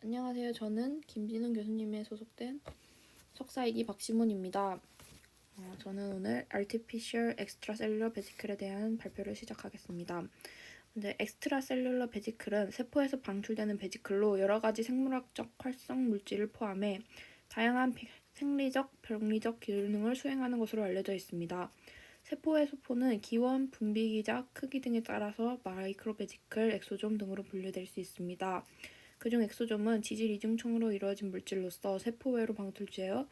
안녕하세요. 저는 김진훈 교수님의 소속된 석사 2기 박시문입니다. 저는 오늘 Artificial Extracellular Vesicle에 대한 발표를 시작하겠습니다. 근데 엑스트라셀룰러 베지클은 세포에서 방출되는 베지클로 여러 가지 생물학적 활성 물질을 포함해 다양한 생리적, 병리적 기능을 수행하는 것으로 알려져 있습니다. 세포의 소포는 기원, 분비기작, 크기 등에 따라서 마이크로베지클, 엑소좀 등으로 분류될 수 있습니다. 그중 엑소좀은 지질 이중청으로 이루어진 물질로서 세포외로 방출되어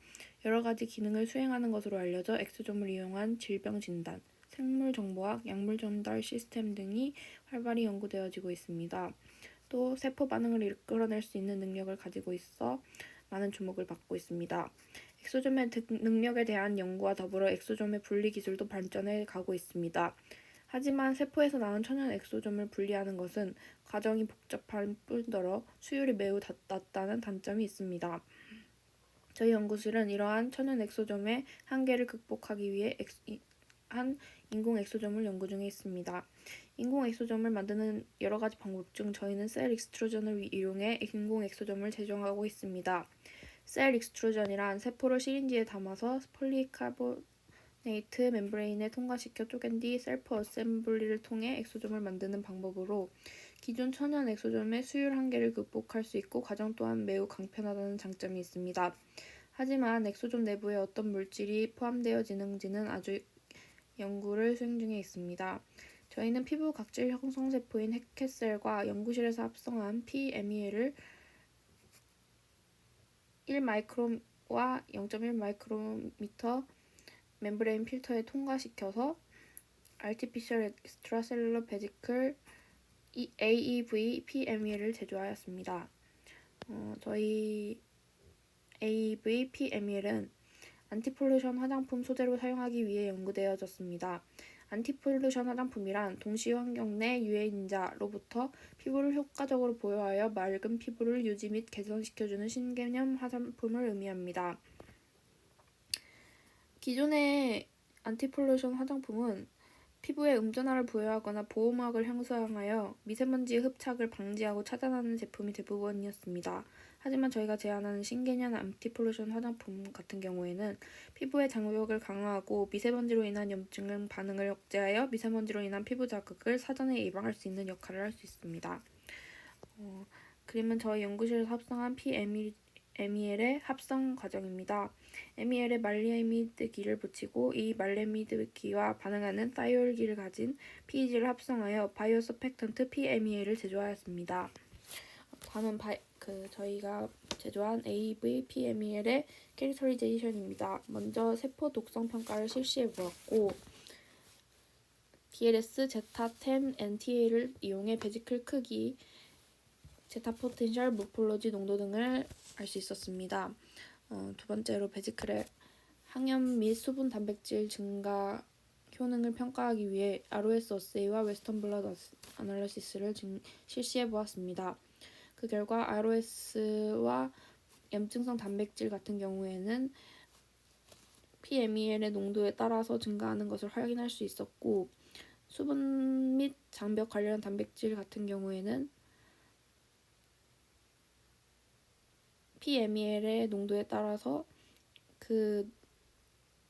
여러 가지 기능을 수행하는 것으로 알려져 엑소좀을 이용한 질병 진단, 생물 정보학, 약물 전달 시스템 등이 활발히 연구되어지고 있습니다. 또 세포 반응을 이끌어낼 수 있는 능력을 가지고 있어 많은 주목을 받고 있습니다. 엑소좀의 능력에 대한 연구와 더불어 엑소좀의 분리 기술도 발전해 가고 있습니다. 하지만 세포에서 나온 천연 엑소좀을 분리하는 것은 과정이 복잡할 뿐더러 수율이 매우 낮다는 단점이 있습니다. 저희 연구실은 이러한 천연 엑소점의 한계를 극복하기 위해 한 인공 엑소점을 연구 중에 있습니다. 인공 엑소점을 만드는 여러 가지 방법 중 저희는 셀 익스트루전을 이용해 인공 엑소점을 제조하고 있습니다. 셀 익스트루전이란 세포를 시린지에 담아서 폴리카보네이트 멤브레인에 통과시켜 쪼갠 뒤 셀프 어셈블리를 통해 엑소점을 만드는 방법으로 기존 천연 엑소점의 수율 한계를 극복할 수 있고 과정 또한 매우 간편하다는 장점이 있습니다. 하지만 엑소점 내부에 어떤 물질이 포함되어지는지는 아주 연구를 수행 중에 있습니다. 저희는 피부 각질 형성세포인 핵켓셀과 연구실에서 합성한 pMEL을 1마이크론와 0.1마이크로미터 멤브레인 필터에 통과시켜서 Artificial Extracellular Vesicle AEV pMEL을 제조하였습니다. 저희 AEV pMEL은 안티폴루션 화장품 소재로 사용하기 위해 연구되어졌습니다. 안티폴루션 화장품이란 동시 환경 내 유해인자로부터 피부를 효과적으로 보호하여 맑은 피부를 유지 및 개선시켜주는 신개념 화장품을 의미합니다. 기존의 안티폴루션 화장품은 피부에 음전화를 부여하거나 보호막을 형성하여 미세먼지의 흡착을 방지하고 차단하는 제품이 대부분이었습니다. 하지만 저희가 제안하는 신개념 안티폴루션 화장품 같은 경우에는 피부의 장벽을 강화하고 미세먼지로 인한 염증 반응을 억제하여 미세먼지로 인한 피부 자극을 사전에 예방할 수 있는 역할을 할 수 있습니다. 그림은 저희 연구실에서 합성한 pMEL의 합성 과정입니다. MEL에 말레미드기를 붙이고 이 말레미드기와 반응하는 사이올기를 가진 PEG를 합성하여 바이오 서펙턴트 pMEL을 제조하였습니다. 다음은 저희가 제조한 AV pMEL의 캐릭터리제이션입니다. 먼저 세포 독성 평가를 실시해 보았고 DLS, 제타10, NTA를 이용해 베지클 크기, 제타 포텐셜, 모폴로지 농도 등을 알 수 있었습니다. 두 번째로 베지클의 항염 및 수분 단백질 증가 효능을 평가하기 위해 ROS 어세이와 웨스턴 블러드 아날리시스를 실시해 보았습니다. 그 결과 ROS와 염증성 단백질 같은 경우에는 pMEL의 농도에 따라서 증가하는 것을 확인할 수 있었고 수분 및 장벽 관련 단백질 같은 경우에는 pMEL의 농도에 따라서 그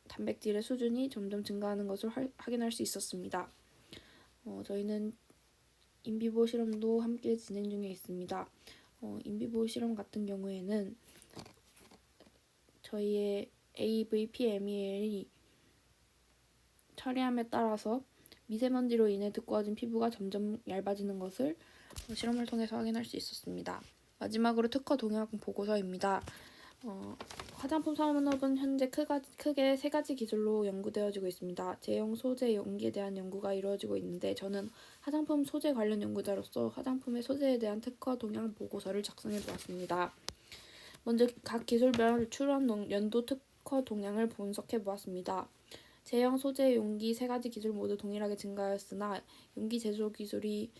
단백질의 수준이 점점 증가하는 것을 확인할 수 있었습니다. 저희는 인비보 실험도 함께 진행 중에 있습니다. 인비보 실험 같은 경우에는 저희의 AV pMEL이 처리함에 따라서 미세먼지로 인해 두꺼워진 피부가 점점 얇아지는 것을 실험을 통해서 확인할 수 있었습니다. 마지막으로 특허 동향 보고서입니다. 화장품 산업은 현재 크게 세 가지 기술로 연구되어지고 있습니다. 제형, 소재, 용기에 대한 연구가 이루어지고 있는데 저는 화장품 소재 관련 연구자로서 화장품의 소재에 대한 특허 동향 보고서를 작성해 보았습니다. 먼저 각 기술별 출원 연도 특허 동향을 분석해 보았습니다. 제형, 소재, 용기 세 가지 기술 모두 동일하게 증가하였으나 용기 제조 기술이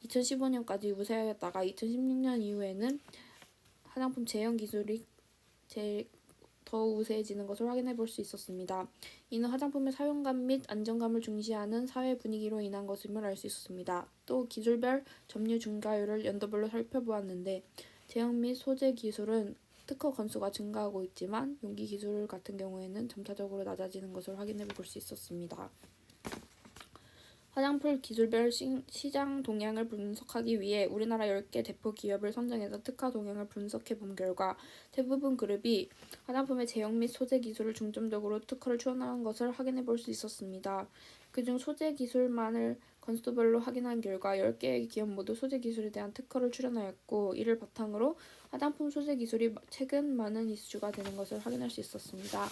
2015년까지 우세하였다가 2016년 이후에는 화장품 제형 기술이 더 우세해지는 것을 확인해 볼 수 있었습니다. 이는 화장품의 사용감 및 안정감을 중시하는 사회 분위기로 인한 것임을 알 수 있었습니다. 또 기술별 점유 증가율을 연도별로 살펴보았는데 제형 및 소재 기술은 특허 건수가 증가하고 있지만 용기 기술 같은 경우에는 점차적으로 낮아지는 것을 확인해 볼 수 있었습니다. 화장품 기술별 시장 동향을 분석하기 위해 우리나라 10개 대표 기업을 선정해서 특화 동향을 분석해 본 결과 대부분 그룹이 화장품의 제형 및 소재 기술을 중점적으로 특허를 출원한 것을 확인해 볼 수 있었습니다. 그중 소재 기술만을 건수별로 확인한 결과 10개의 기업 모두 소재 기술에 대한 특허를 출원하였고 이를 바탕으로 화장품 소재 기술이 최근 많은 이슈가 되는 것을 확인할 수 있었습니다.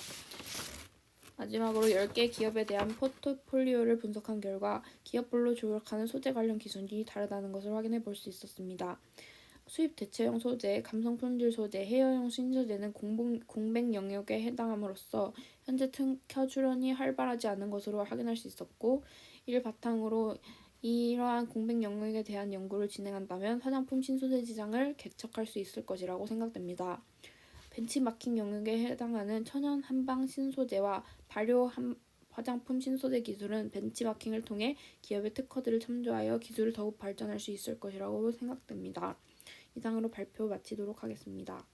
마지막으로 10개 기업에 대한 포트폴리오를 분석한 결과 기업별로 조력하는 소재 관련 기준이 다르다는 것을 확인해 볼 수 있었습니다. 수입 대체형 소재, 감성 품질 소재, 헤어용 신소재는 공백 영역에 해당함으로써 현재 특허 출원이 활발하지 않은 것으로 확인할 수 있었고 이를 바탕으로 이러한 공백 영역에 대한 연구를 진행한다면 화장품 신소재 시장을 개척할 수 있을 것이라고 생각됩니다. 벤치마킹 영역에 해당하는 천연 한방 신소재와 발효 화장품 신소재 기술은 벤치마킹을 통해 기업의 특허들을 참조하여 기술을 더욱 발전할 수 있을 것이라고 생각됩니다. 이상으로 발표 마치도록 하겠습니다.